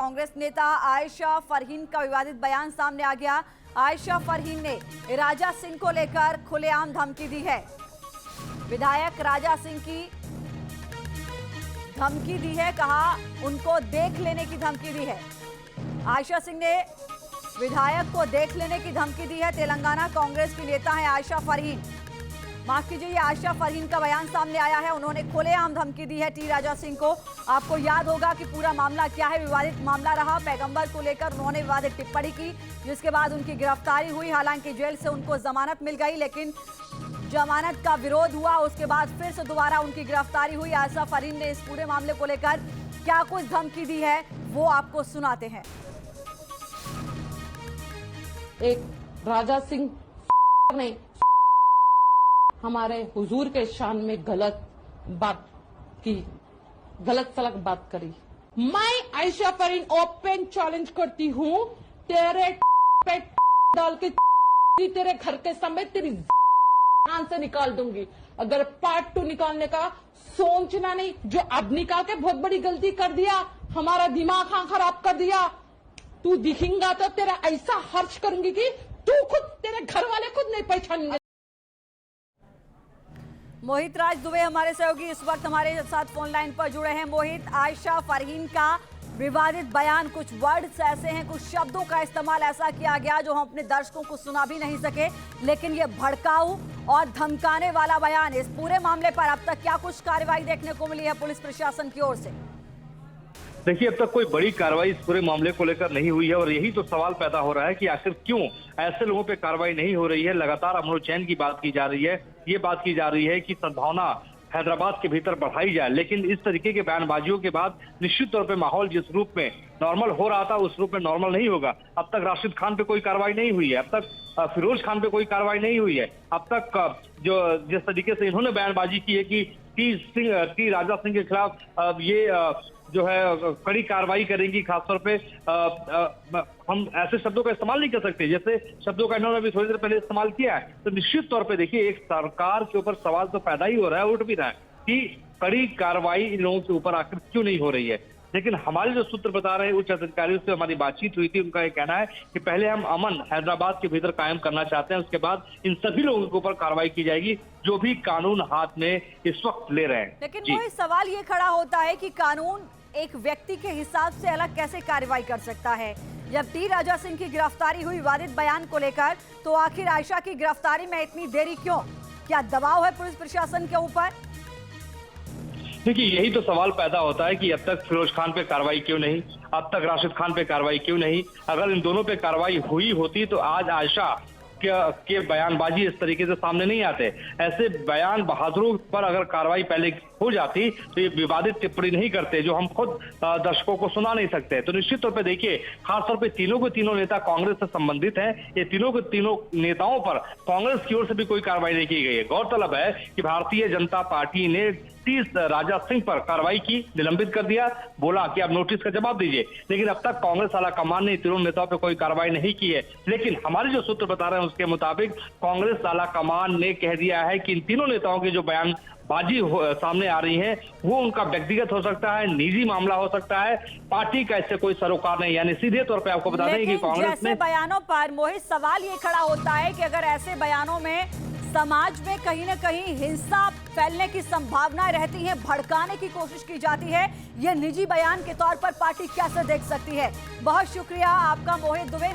कांग्रेस नेता आयशा फरहीन का विवादित बयान सामने आ गया। आयशा फरहीन ने राजा सिंह को लेकर खुलेआम धमकी दी है। विधायक राजा सिंह की धमकी दी है, कहा उनको देख लेने की धमकी दी है। आयशा सिंह ने विधायक को देख लेने की धमकी दी है। तेलंगाना कांग्रेस की नेता है आयशा फरहीन। माफ कीजिए, ये आयशा फरहीन का बयान सामने आया है। उन्होंने खुलेआम धमकी दी है टी राजा सिंह को। आपको याद होगा कि पूरा मामला क्या है। विवादित मामला रहा। पैगंबर को लेकर उन्होंने विवादित टिप्पणी की, जिसके बाद उनकी गिरफ्तारी हुई। हालांकि जेल से उनको जमानत मिल गई, लेकिन जमानत का विरोध हुआ। उसके बाद फिर से दोबारा उनकी गिरफ्तारी हुई। आयशा फरहीन ने इस पूरे मामले को लेकर क्या कुछ धमकी दी है, वो आपको सुनाते हैं। एक राजा सिंह ने हमारे हुजूर के शान में गलत बात की, गलत सलत बात करी। मैं आयशा फरहीन ओपन चैलेंज करती हूँ, तेरे पे डाल के तेरे घर के समेत तेरी जान से निकाल दूंगी। अगर पार्ट 2 निकालने का सोचना नहीं, जो अब निकाल के बहुत बड़ी गलती कर दिया, हमारा दिमाग खराब कर दिया। तू दिखेगा तो तेरा ऐसा हर्ष करूंगी कि तू खुद, तेरे घर वाले खुद नहीं पहचानेंगे। मोहित राज दुबे हमारे सहयोगी इस वक्त हमारे साथ फोन लाइन पर जुड़े हैं। मोहित, आयशा फरहीन का विवादित बयान, कुछ वर्ड्स ऐसे हैं, कुछ शब्दों का इस्तेमाल ऐसा किया गया जो हम अपने दर्शकों को सुना भी नहीं सके, लेकिन ये भड़काऊ और धमकाने वाला बयान। इस पूरे मामले पर अब तक क्या कुछ कार्रवाई देखने को मिली है पुलिस प्रशासन की ओर से? देखिए, अब तक कोई बड़ी कार्रवाई इस पूरे मामले को लेकर नहीं हुई है और यही तो सवाल पैदा हो रहा है कि आखिर क्यों ऐसे लोगों पे कार्रवाई नहीं हो रही है। लगातार अमन चैन की बात की जा रही है, ये बात की जा रही है कि सद्भावना हैदराबाद के भीतर बढ़ाई जाए, लेकिन इस तरीके के बयानबाजियों के बाद निश्चित तौर पे माहौल जिस रूप में नॉर्मल हो रहा था उस रूप में नॉर्मल नहीं होगा। अब तक राशिद खान पे कोई कार्रवाई नहीं हुई है, अब तक फिरोज खान पे कोई कार्रवाई नहीं हुई है, अब तक जो जिस तरीके से इन्होंने बयानबाजी की है कि टी राजा सिंह के खिलाफ ये जो है कड़ी कार्रवाई करेंगी। खासतौर पे हम ऐसे शब्दों का इस्तेमाल नहीं कर सकते जैसे शब्दों का इन्होंने अभी थोड़ी देर पहले इस्तेमाल किया है। तो निश्चित तौर पे देखिए, एक सरकार के ऊपर सवाल तो पैदा ही हो रहा है, उठ भी रहा है कि कड़ी कार्रवाई इन लोगों के ऊपर आखिर क्यों नहीं हो रही है। लेकिन हमारे जो सूत्र बता रहे हैं, उच्च अधिकारियों से हमारी बातचीत हुई थी, उनका ये कहना है कि पहले हम अमन हैदराबाद के भीतर कायम करना चाहते हैं, उसके बाद इन सभी लोगों के ऊपर कार्रवाई की जाएगी जो भी कानून हाथ में इस वक्त ले रहे हैं। लेकिन वो सवाल ये खड़ा होता है कि कानून एक व्यक्ति के हिसाब से अलग कैसे कार्रवाई कर सकता है? जब टी राजा सिंह की गिरफ्तारी हुई विवादित बयान को लेकर, तो आखिर आयशा की गिरफ्तारी में इतनी देरी क्यों? क्या दबाव है पुलिस प्रशासन के ऊपर? देखिए, यही तो सवाल पैदा होता है कि अब तक फिरोज खान पे कार्रवाई क्यों नहीं, अब तक राशिद खान पे कार्रवाई क्यों नहीं। अगर इन दोनों पे कार्रवाई हुई होती तो आज आयशा के बयानबाजी इस तरीके से सामने नहीं आते। ऐसे बयान बहादुरों पर अगर कार्रवाई पहले हो जाती तो ये विवादित टिप्पणी नहीं करते, जो हम खुद दर्शकों को सुना नहीं सकते। तो निश्चित तौर पे देखिए, खासतौर पे तीनों के तीनों नेता कांग्रेस से संबंधित हैं। ये तीनों के तीनों नेताओं पर कांग्रेस की ओर से भी कोई कार्रवाई नहीं की गई है। गौरतलब है कि भारतीय जनता पार्टी ने राजा सिंह पर कार्रवाई की, निलंबित कर दिया, बोला कि अब नोटिस का जवाब दीजिए। लेकिन अब तक कांग्रेस आला कमान ने तीनों नेताओं पर कोई कार्रवाई नहीं की है। लेकिन हमारे जो सूत्र बता रहे हैं उसके मुताबिक कांग्रेस आला कमान ने कह दिया है कि इन तीनों नेताओं की जो बयानबाजी सामने आ रही है वो उनका व्यक्तिगत हो सकता है, निजी मामला हो सकता है, पार्टी का इससे कोई सरोकार नहीं। यानी सीधे तौर पे आपको बता दें कि कांग्रेस ने बयानों पर मोहित सवाल ये खड़ा होता है कि अगर ऐसे बयानों में समाज में कहीं ना कहीं हिंसा फैलने की संभावनाएं रहती हैं, भड़काने की कोशिश की जाती है, ये निजी बयान के तौर पर पार्टी कैसे देख सकती है? बहुत शुक्रिया आपका मोहित दुबे।